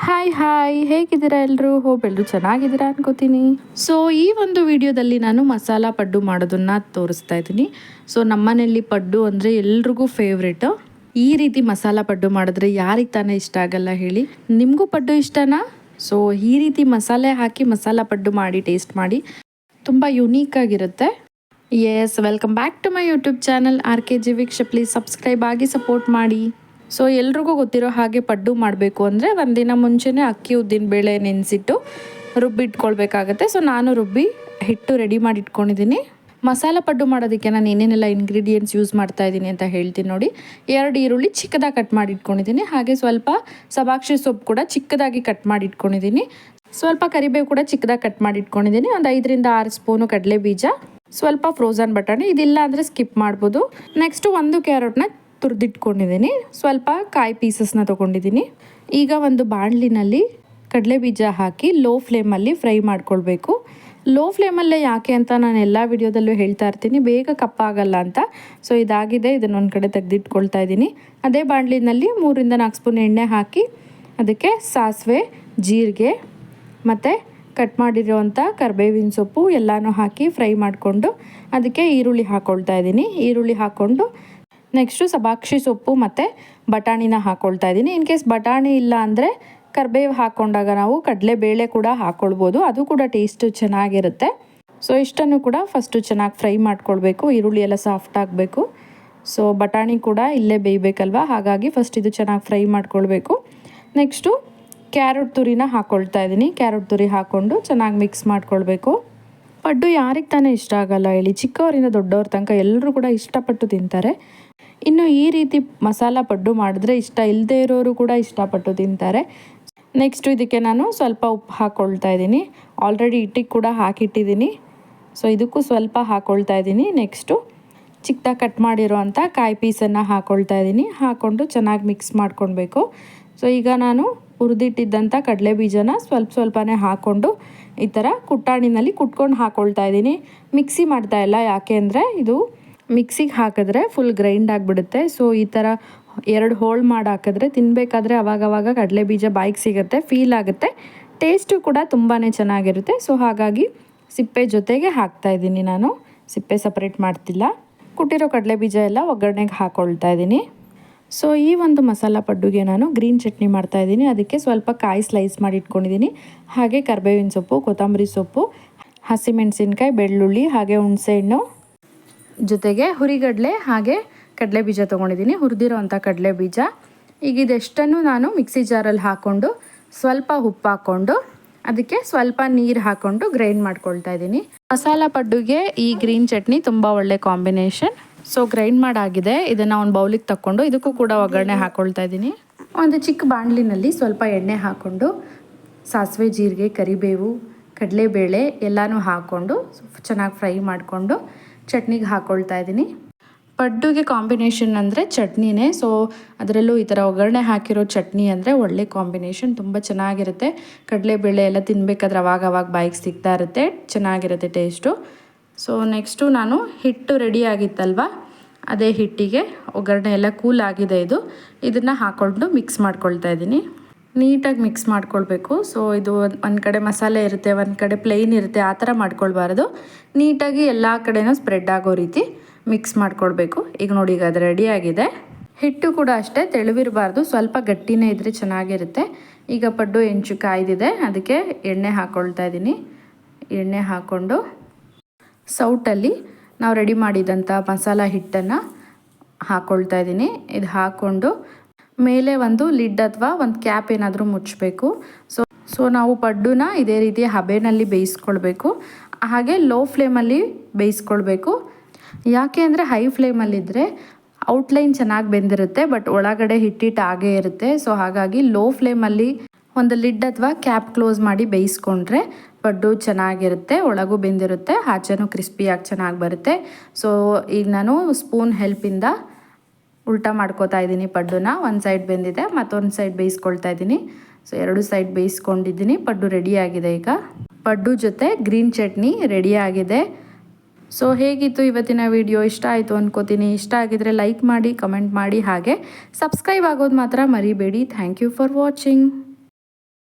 Hi ಹೇಗಿದ್ದೀರಾ ಎಲ್ಲರೂ? Hope ಎಲ್ಲರೂ ಚೆನ್ನಾಗಿದ್ದೀರಾ ಅನ್ಕೋತೀನಿ. ಸೊ ಈ ಒಂದು ವಿಡಿಯೋದಲ್ಲಿ ನಾನು ಮಸಾಲ ಪಡ್ಡು ಮಾಡೋದನ್ನು ತೋರಿಸ್ತಾ ಇದ್ದೀನಿ. ಸೊ ನಮ್ಮನೇಲಿ ಪಡ್ಡು ಅಂದರೆ ಎಲ್ರಿಗೂ ಫೇವ್ರೇಟು. ಈ ರೀತಿ ಮಸಾಲ ಪಡ್ಡು ಮಾಡಿದ್ರೆ ಯಾರಿಗೆ ತಾನೇ ಇಷ್ಟ ಆಗಲ್ಲ ಹೇಳಿ? ನಿಮಗೂ ಪಡ್ಡು ಇಷ್ಟನಾ? ಸೊ ಈ ರೀತಿ ಮಸಾಲೆ ಹಾಕಿ ಮಸಾಲ ಪಡ್ಡು ಮಾಡಿ ಟೇಸ್ಟ್ ಮಾಡಿ, ತುಂಬ ಯುನೀಕ್ ಆಗಿರುತ್ತೆ. Yes, welcome back to my YouTube channel RKG Veeksha. Please subscribe ಆಗಿ ಸಪೋರ್ಟ್ ಮಾಡಿ. ಸೊ ಎಲ್ರಿಗೂ ಗೊತ್ತಿರೋ ಹಾಗೆ ಪಡ್ಡು ಮಾಡಬೇಕು ಅಂದರೆ ಒಂದಿನ ಮುಂಚೆನೇ ಅಕ್ಕಿ ಉದ್ದಿನ ಬೇಳೆ ನೆನೆಸಿಟ್ಟು ರುಬ್ಬಿಟ್ಕೊಳ್ಬೇಕಾಗತ್ತೆ. ಸೊ ನಾನು ರುಬ್ಬಿ ಹಿಟ್ಟು ರೆಡಿ ಮಾಡಿ ಇಟ್ಕೊಂಡಿದ್ದೀನಿ. ಮಸಾಲ ಪಡ್ಡು ಮಾಡೋದಕ್ಕೆ ನಾನು ಏನೇನೆಲ್ಲ ಇಂಗ್ರೀಡಿಯೆಂಟ್ಸ್ ಯೂಸ್ ಮಾಡ್ತಾ ಇದ್ದೀನಿ ಅಂತ ಹೇಳ್ತೀನಿ ನೋಡಿ. 2 ಈರುಳ್ಳಿ ಚಿಕ್ಕದಾಗಿ ಕಟ್ ಮಾಡಿ ಇಟ್ಕೊಂಡಿದ್ದೀನಿ. ಹಾಗೆ ಸ್ವಲ್ಪ ಸಬಾಕ್ಷಿ ಸೊಪ್ಪು ಕೂಡ ಚಿಕ್ಕದಾಗಿ ಕಟ್ ಮಾಡಿ ಇಟ್ಕೊಂಡಿದ್ದೀನಿ. ಸ್ವಲ್ಪ ಕರಿಬೇವು ಕೂಡ ಚಿಕ್ಕದಾಗಿ ಕಟ್ ಮಾಡಿ ಇಟ್ಕೊಂಡಿದ್ದೀನಿ. ಒಂದು 5 ರಿಂದ 6 ಸ್ಪೂನು ಕಡಲೆ ಬೀಜ, ಸ್ವಲ್ಪ ಫ್ರೋಝನ್ ಬಟಾಣಿ, ಇದಿಲ್ಲ ಅಂದರೆ ಸ್ಕಿಪ್ ಮಾಡ್ಬೋದು. ನೆಕ್ಸ್ಟು 1 ಕ್ಯಾರೆಟ್ನ ತುರಿದಿಟ್ಕೊಂಡಿದ್ದೀನಿ. ಸ್ವಲ್ಪ ಕಾಯಿ ಪೀಸಸ್ನ ತೊಗೊಂಡಿದ್ದೀನಿ. ಈಗ ಒಂದು ಬಾಣಲಿನಲ್ಲಿ ಕಡಲೆ ಬೀಜ ಹಾಕಿ ಲೋ ಫ್ಲೇಮಲ್ಲಿ ಫ್ರೈ ಮಾಡ್ಕೊಳ್ಬೇಕು. ಲೋ ಫ್ಲೇಮಲ್ಲೇ ಯಾಕೆ ಅಂತ ನಾನು ಎಲ್ಲ ವಿಡಿಯೋದಲ್ಲೂ ಹೇಳ್ತಾ ಇರ್ತೀನಿ, ಬೇಗ ಕಪ್ಪಾಗಲ್ಲ ಅಂತ. ಸೊ ಇದಾಗಿದೆ, ಇದನ್ನೊಂದು ಕಡೆ ತೆಗೆದಿಟ್ಕೊಳ್ತಾ ಇದ್ದೀನಿ. ಅದೇ ಬಾಣಲಿನಲ್ಲಿ 3 ರಿಂದ 4 ಸ್ಪೂನ್ ಎಣ್ಣೆ ಹಾಕಿ ಅದಕ್ಕೆ ಸಾಸಿವೆ, ಜೀರಿಗೆ ಮತ್ತು ಕಟ್ ಮಾಡಿರೋವಂಥ ಕರಿಬೇವಿನ ಸೊಪ್ಪು ಎಲ್ಲನೂ ಹಾಕಿ ಫ್ರೈ ಮಾಡಿಕೊಂಡು ಅದಕ್ಕೆ ಈರುಳ್ಳಿ ಹಾಕ್ಕೊಳ್ತಾ ಇದ್ದೀನಿ. ಈರುಳ್ಳಿ ಹಾಕ್ಕೊಂಡು ನೆಕ್ಸ್ಟು ಸಬಾಕ್ಷಿ ಸೊಪ್ಪು ಮತ್ತು ಬಟಾಣಿನ ಹಾಕ್ಕೊಳ್ತಾ ಇದ್ದೀನಿ. ಇನ್ ಕೇಸ್ ಬಟಾಣಿ ಇಲ್ಲ ಅಂದರೆ ಕರಿಬೇವು ಹಾಕ್ಕೊಂಡಾಗ ನಾವು ಕಡಲೆಬೇಳೆ ಕೂಡ ಹಾಕ್ಕೊಳ್ಬೋದು, ಅದು ಕೂಡ ಟೇಸ್ಟು ಚೆನ್ನಾಗಿರುತ್ತೆ. ಸೊ ಇಷ್ಟನ್ನು ಕೂಡ ಫಸ್ಟು ಚೆನ್ನಾಗಿ ಫ್ರೈ ಮಾಡ್ಕೊಳ್ಬೇಕು. ಈರುಳ್ಳಿ ಎಲ್ಲ ಸಾಫ್ಟ್ ಆಗಬೇಕು. ಸೊ ಬಟಾಣಿ ಕೂಡ ಇಲ್ಲೇ ಬೇಯಬೇಕಲ್ವ, ಹಾಗಾಗಿ ಫಸ್ಟ್ ಇದು ಚೆನ್ನಾಗಿ ಫ್ರೈ ಮಾಡ್ಕೊಳ್ಬೇಕು. ನೆಕ್ಸ್ಟು ಕ್ಯಾರೆಟ್ ತುರಿನ ಹಾಕ್ಕೊಳ್ತಾ ಇದ್ದೀನಿ. ಕ್ಯಾರೆಟ್ ತುರಿ ಹಾಕ್ಕೊಂಡು ಚೆನ್ನಾಗಿ ಮಿಕ್ಸ್ ಮಾಡ್ಕೊಳ್ಬೇಕು. ಪಡ್ಡು ಯಾರಿಗೆ ತಾನೇ ಇಷ್ಟ ಆಗಲ್ಲ ಹೇಳಿ? ಚಿಕ್ಕವರಿಂದ ದೊಡ್ಡವ್ರ ತನಕ ಎಲ್ಲರೂ ಕೂಡ ಇಷ್ಟಪಟ್ಟು ತಿಂತಾರೆ. ಇನ್ನು ಈ ರೀತಿ ಮಸಾಲ ಪಡ್ಡು ಮಾಡಿದ್ರೆ ಇಷ್ಟ ಇಲ್ಲದೇ ಇರೋರು ಕೂಡ ಇಷ್ಟಪಟ್ಟು ತಿಂತಾರೆ. ನೆಕ್ಸ್ಟು ಇದಕ್ಕೆ ನಾನು ಸ್ವಲ್ಪ ಉಪ್ಪು ಹಾಕ್ಕೊಳ್ತಾ ಇದ್ದೀನಿ. ಆಲ್ರೆಡಿ ಹಿಟ್ಟಿಗೆ ಕೂಡ ಹಾಕಿಟ್ಟಿದ್ದೀನಿ. ಸೊ ಇದಕ್ಕೂ ಸ್ವಲ್ಪ ಹಾಕ್ಕೊಳ್ತಾ ಇದ್ದೀನಿ. ನೆಕ್ಸ್ಟು ಚಿಕ್ಕದಾಗಿ ಕಟ್ ಮಾಡಿರೋ ಅಂಥ ಕಾಯಿ ಪೀಸನ್ನು ಹಾಕ್ಕೊಳ್ತಾ ಇದ್ದೀನಿ. ಹಾಕ್ಕೊಂಡು ಚೆನ್ನಾಗಿ ಮಿಕ್ಸ್ ಮಾಡ್ಕೊಳ್ಬೇಕು. ಸೊ ಈಗ ನಾನು ಹುರಿದಿಟ್ಟಿದ್ದಂಥ ಕಡಲೆ ಬೀಜನ ಸ್ವಲ್ಪನೇ ಹಾಕ್ಕೊಂಡು ಈ ಥರ ಕುಟ್ಟಾಣಿನಲ್ಲಿ ಕುಟ್ಕೊಂಡು ಹಾಕ್ಕೊಳ್ತಾ ಇದ್ದೀನಿ. ಮಿಕ್ಸಿ ಮಾಡ್ತಾ ಇಲ್ಲ, ಯಾಕೆ ಅಂದರೆ ಇದು ಮಿಕ್ಸಿಗೆ ಹಾಕಿದ್ರೆ ಫುಲ್ ಗ್ರೈಂಡ್ ಆಗಿಬಿಡುತ್ತೆ. ಸೊ ಈ ಥರ 2 ಹೋಳು ಮಾಡಿ ಹಾಕಿದ್ರೆ ತಿನ್ನಬೇಕಾದ್ರೆ ಅವಾಗವಾಗ ಕಡಲೆ ಬೀಜ ಬಾಯಿಗೆ ಸಿಗುತ್ತೆ, ಫೀಲ್ ಆಗುತ್ತೆ. ಟೇಸ್ಟು ಕೂಡ ತುಂಬಾ ಚೆನ್ನಾಗಿರುತ್ತೆ. ಸೊ ಹಾಗಾಗಿ ಸಿಪ್ಪೆ ಜೊತೆಗೆ ಹಾಕ್ತಾಯಿದ್ದೀನಿ ನಾನು, ಸಿಪ್ಪೆ ಸಪ್ರೇಟ್ ಮಾಡ್ತಿಲ್ಲ. ಕುಟ್ಟಿರೋ ಕಡಲೆ ಬೀಜ ಎಲ್ಲ ಒಗ್ಗರಣೆಗೆ ಹಾಕ್ಕೊಳ್ತಾ ಇದ್ದೀನಿ. ಸೊ ಈ ಒಂದು ಮಸಾಲ ಪಡ್ಡುಗೆ ನಾನು ಗ್ರೀನ್ ಚಟ್ನಿ ಮಾಡ್ತಾಯಿದ್ದೀನಿ. ಅದಕ್ಕೆ ಸ್ವಲ್ಪ ಕಾಯಿ ಸ್ಲೈಸ್ ಮಾಡಿ ಇಟ್ಕೊಂಡಿದ್ದೀನಿ. ಹಾಗೆ ಕರಿಬೇವಿನ ಸೊಪ್ಪು, ಕೊತ್ತಂಬರಿ ಸೊಪ್ಪು, ಹಸಿಮೆಣಸಿನ್ಕಾಯಿ, ಬೆಳ್ಳುಳ್ಳಿ, ಹಾಗೆ ಹುಣಸೆಹಣ್ಣು, ಜೊತೆಗೆ ಹುರಿಗಡಲೆ ಹಾಗೆ ಕಡಲೆ ಬೀಜ ತೊಗೊಂಡಿದ್ದೀನಿ, ಹುರಿದಿರೋ ಅಂಥ ಕಡಲೆ ಬೀಜ. ಈಗ ಇದೆಷ್ಟನ್ನು ನಾನು ಮಿಕ್ಸಿ ಜಾರಲ್ಲಿ ಹಾಕ್ಕೊಂಡು ಸ್ವಲ್ಪ ಉಪ್ಪು ಹಾಕ್ಕೊಂಡು ಅದಕ್ಕೆ ಸ್ವಲ್ಪ ನೀರು ಹಾಕ್ಕೊಂಡು ಗ್ರೈಂಡ್ ಮಾಡ್ಕೊಳ್ತಾ ಇದ್ದೀನಿ. ಮಸಾಲ ಪಡ್ಡುಗೆ ಈ ಗ್ರೀನ್ ಚಟ್ನಿ ತುಂಬ ಒಳ್ಳೆ ಕಾಂಬಿನೇಷನ್. So grind ಮಾಡಾಗಿದೆ. ಇದನ್ನು ಒಂದು ಬೌಲಿಗೆ ತಕ್ಕೊಂಡು ಇದಕ್ಕೂ ಕೂಡ ಒಗ್ಗರಣೆ ಹಾಕ್ಕೊಳ್ತಾ ಇದ್ದೀನಿ. ಒಂದು ಚಿಕ್ಕ ಬಾಣಲಿನಲ್ಲಿ ಸ್ವಲ್ಪ ಎಣ್ಣೆ ಹಾಕ್ಕೊಂಡು ಸಾಸಿವೆ, ಜೀರಿಗೆ, ಕರಿಬೇವು, ಕಡಲೆಬೇಳೆ ಎಲ್ಲನೂ ಹಾಕ್ಕೊಂಡು ಚೆನ್ನಾಗಿ ಫ್ರೈ ಮಾಡಿಕೊಂಡು ಚಟ್ನಿಗೆ ಹಾಕ್ಕೊಳ್ತಾ ಇದ್ದೀನಿ. ಪಡ್ಡುಗೆ ಕಾಂಬಿನೇಷನ್ ಅಂದರೆ ಚಟ್ನಿನೇ. ಸೊ ಅದರಲ್ಲೂ ಈ ಥರ ಒಗ್ಗರಣೆ ಹಾಕಿರೋ ಚಟ್ನಿ ಅಂದರೆ ಒಳ್ಳೆ ಕಾಂಬಿನೇಷನ್, ತುಂಬ ಚೆನ್ನಾಗಿರುತ್ತೆ. ಕಡಲೆಬೇಳೆ ಎಲ್ಲ ತಿನ್ನಬೇಕಾದ್ರೆ ಅವಾಗ ಬಾಯಿಗೆ ಸಿಗ್ತಾ ಇರುತ್ತೆ, ಚೆನ್ನಾಗಿರುತ್ತೆ ಟೇಸ್ಟು. ಸೊ ನೆಕ್ಸ್ಟು ನಾನು ಹಿಟ್ಟು ರೆಡಿ ಆಗಿತ್ತಲ್ವ, ಅದೇ ಹಿಟ್ಟಿಗೆ ಒಗ್ಗರಣೆ ಎಲ್ಲ ಕೂಲ್ ಆಗಿದೆ. ಇದನ್ನು ಹಾಕ್ಕೊಂಡು ಮಿಕ್ಸ್ ಮಾಡ್ಕೊಳ್ತಾ ಇದ್ದೀನಿ. ನೀಟಾಗಿ ಮಿಕ್ಸ್ ಮಾಡ್ಕೊಳ್ಬೇಕು. ಸೊ ಇದು ಒಂದು ಕಡೆ ಮಸಾಲೆ ಇರುತ್ತೆ, ಒಂದು ಕಡೆ ಪ್ಲೇನ್ ಇರುತ್ತೆ, ಆ ಥರ ಮಾಡ್ಕೊಳ್ಬಾರ್ದು. ನೀಟಾಗಿ ಎಲ್ಲ ಕಡೆನೂ ಸ್ಪ್ರೆಡ್ ಆಗೋ ರೀತಿ ಮಿಕ್ಸ್ ಮಾಡ್ಕೊಳ್ಬೇಕು. ಈಗ ನೋಡಿ, ಈಗ ಅದು ರೆಡಿಯಾಗಿದೆ. ಹಿಟ್ಟು ಕೂಡ ಅಷ್ಟೇ ತೆಳುವಿರಬಾರ್ದು, ಸ್ವಲ್ಪ ಗಟ್ಟಿನೇ ಇದ್ದರೆ ಚೆನ್ನಾಗಿರುತ್ತೆ. ಈಗ ಪಡ್ಡು ಹೆಂಚು ಕಾಯ್ದಿದೆ, ಅದಕ್ಕೆ ಎಣ್ಣೆ ಹಾಕ್ಕೊಳ್ತಾ ಇದ್ದೀನಿ. ಎಣ್ಣೆ ಹಾಕ್ಕೊಂಡು ಸೌಟಲ್ಲಿ ನಾವು ರೆಡಿ ಮಾಡಿದಂಥ ಮಸಾಲ ಹಿಟ್ಟನ್ನು ಹಾಕ್ಕೊಳ್ತಾ ಇದ್ದೀನಿ. ಇದು ಹಾಕ್ಕೊಂಡು ಮೇಲೆ ಒಂದು ಲಿಡ್ ಅಥವಾ ಒಂದು ಕ್ಯಾಪ್ ಏನಾದರೂ ಮುಚ್ಚಬೇಕು. ಸೊ ನಾವು ಪಡ್ಡುನ ಇದೇ ರೀತಿ ಹಬೆನಲ್ಲಿ ಬೇಯಿಸ್ಕೊಳ್ಬೇಕು. ಹಾಗೆ ಲೋ ಫ್ಲೇಮಲ್ಲಿ ಬೇಯಿಸ್ಕೊಳ್ಬೇಕು. ಯಾಕೆ ಅಂದರೆ ಹೈ ಫ್ಲೇಮಲ್ಲಿದ್ದರೆ ಔಟ್ಲೈನ್ ಚೆನ್ನಾಗಿ ಬೆಂದಿರುತ್ತೆ, ಬಟ್ ಒಳಗಡೆ ಹಿಟ್ಟಿಟ್ಟು ಆಗೇ ಇರುತ್ತೆ. ಸೊ ಹಾಗಾಗಿ ಲೋ ಫ್ಲೇಮಲ್ಲಿ ಒಂದು ಲಿಡ್ ಅಥವಾ ಕ್ಯಾಪ್ ಕ್ಲೋಸ್ ಮಾಡಿ ಬೇಯಿಸ್ಕೊಂಡ್ರೆ ಪಡ್ಡು ಚೆನ್ನಾಗಿರುತ್ತೆ, ಒಳಗೂ ಬೆಂದಿರುತ್ತೆ, ಆಚೆನೂ ಕ್ರಿಸ್ಪಿಯಾಗಿ ಚೆನ್ನಾಗಿ ಬರುತ್ತೆ. ಸೊ ಈಗ ನಾನು ಸ್ಪೂನ್ ಹೆಲ್ಪಿಂದ ಉಲ್ಟಾ ಮಾಡ್ಕೋತಾ ಇದ್ದೀನಿ ಪಡ್ಡುನ. ಒಂದು ಸೈಡ್ ಬೆಂದಿದೆ, ಮತ್ತೊಂದು ಸೈಡ್ ಬೇಯಿಸ್ಕೊಳ್ತಾ ಇದ್ದೀನಿ. So 2 side ಬೇಯಿಸ್ಕೊಂಡಿದ್ದೀನಿ. ಪಡ್ಡು ರೆಡಿಯಾಗಿದೆ. ಈಗ ಪಡ್ಡು ಜೊತೆ ಗ್ರೀನ್ ಚಟ್ನಿ ರೆಡಿಯಾಗಿದೆ. ಸೊ ಹೇಗಿತ್ತು ಇವತ್ತಿನ ವಿಡಿಯೋ? ಇಷ್ಟ ಆಯಿತು ಅನ್ಕೋತೀನಿ. ಇಷ್ಟ ಆಗಿದ್ರೆ ಲೈಕ್ ಮಾಡಿ, ಕಮೆಂಟ್ ಮಾಡಿ, ಹಾಗೆ ಸಬ್ಸ್ಕ್ರೈಬ್ ಆಗೋದು ಮಾತ್ರ ಮರಿಬೇಡಿ. Thank you for watching.